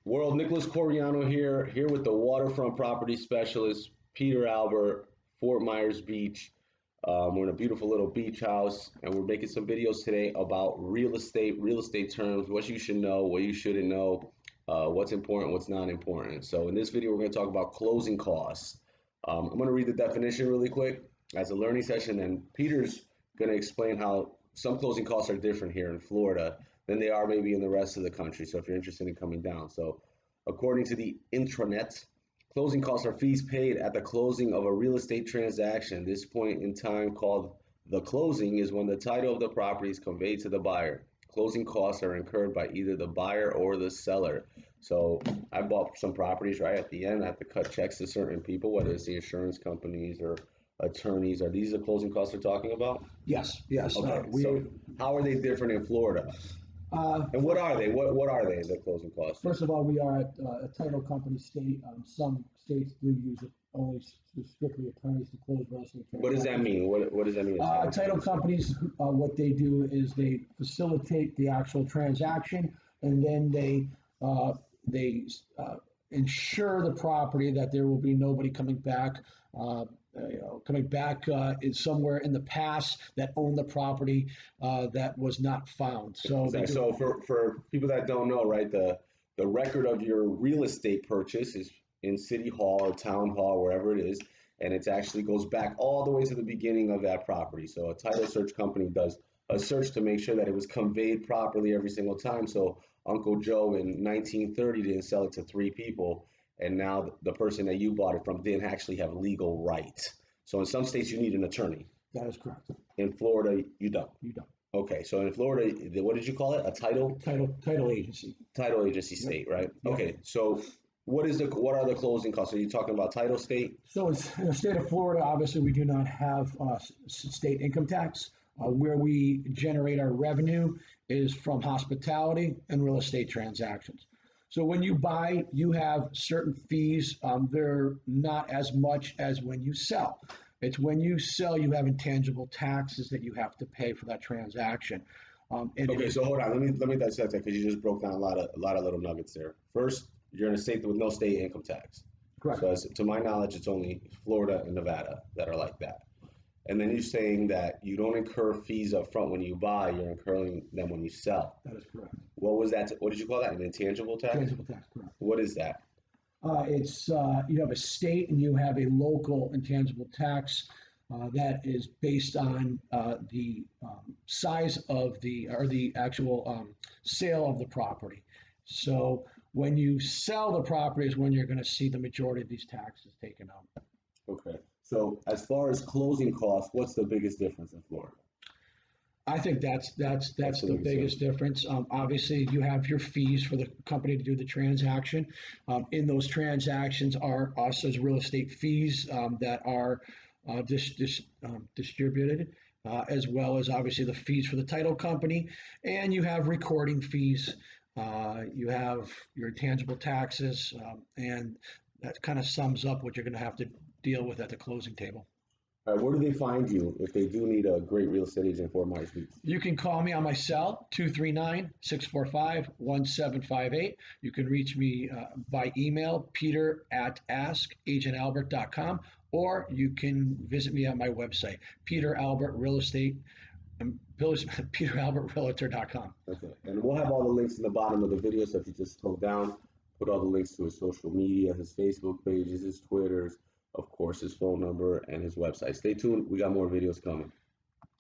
World, Nicholas Coriano here with the Waterfront property specialist, Peter Albert, Fort Myers Beach. We're in a beautiful little beach house, and we're making some videos today about real estate terms, what you should know, what you shouldn't know, what's important, what's not important. So in this video, we're going to talk about closing costs. I'm going to read the definition really quick as a learning session, and Peter's going to explain how some closing costs are different here in Florida than they are maybe in the rest of the country. So if you're interested in coming down. So according to the intranet, closing costs are fees paid at the closing of a real estate transaction. This point in time called the closing is when the title of the property is conveyed to the buyer. Closing costs are incurred by either the buyer or the seller. So I bought some properties, right? At the end, I have to cut checks to certain people, whether it's the insurance companies or attorneys. Are these the closing costs we're talking about? Yes. Okay. So how are they different in Florida? And what are they? What are they, the closing costs? First of all, we are a title company state. Some states do use it only strictly attorneys to close real estate transactions. What does that mean? What does that mean? Title companies, what they do is they facilitate the actual transaction, and then they insure the property that there will be nobody coming back. Is somewhere in the past that owned the property that was not found. So for people that don't know, right, the record of your real estate purchase is in City Hall or Town Hall, wherever it is, and it actually goes back all the way to the beginning of that property. So a title search company does a search to make sure that it was conveyed properly every single time. So Uncle Joe in 1930 didn't sell it to three people, and now the person that you bought it from didn't actually have legal right. So in some states you need an attorney. That is correct. In Florida, you don't. You don't. Okay, so in Florida, what did you call it? A title agency. Title agency state, right? Yep. Okay, so what are the closing costs? Are you talking about title state? So in the state of Florida, obviously we do not have state income tax. Where we generate our revenue is from hospitality and real estate transactions. So when you buy, you have certain fees. They're not as much as when you sell. It's when you sell, you have intangible taxes that you have to pay for that transaction. Okay, so hold on. Let me dissect that, because you just broke down a lot of little nuggets there. First, you're in a state with no state income tax. Correct. So to my knowledge, it's only Florida and Nevada that are like that. And then you're saying that you don't incur fees up front when you buy, you're incurring them when you sell. That is correct. What was that? What did you call that? An intangible tax? Intangible tax, correct. What is that? It's you have a state and you have a local intangible tax that is based on the size of the actual sale of the property. So when you sell the property is when you're going to see the majority of these taxes taken out. Okay. So as far as closing costs, what's the biggest difference in Florida? I think that's the biggest difference. Obviously, you have your fees for the company to do the transaction. In those transactions are us as real estate fees that are distributed, as well as obviously the fees for the title company, and you have recording fees. You have your intangible taxes, and that kind of sums up what you're going to have to deal with at the closing table. All right, where do they find you if they do need a great real estate agent in Fort Myers Beach? You can call me on my cell, 239-645-1758. You can reach me by email, peter@askagentalbert.com, or you can visit me at my website, peteralbertrealtor.com. Okay, and we'll have all the links in the bottom of the video, so if you just scroll down, put all the links to his social media, his Facebook pages, his Twitters, of course, his phone number, and his website. Stay tuned. We got more videos coming.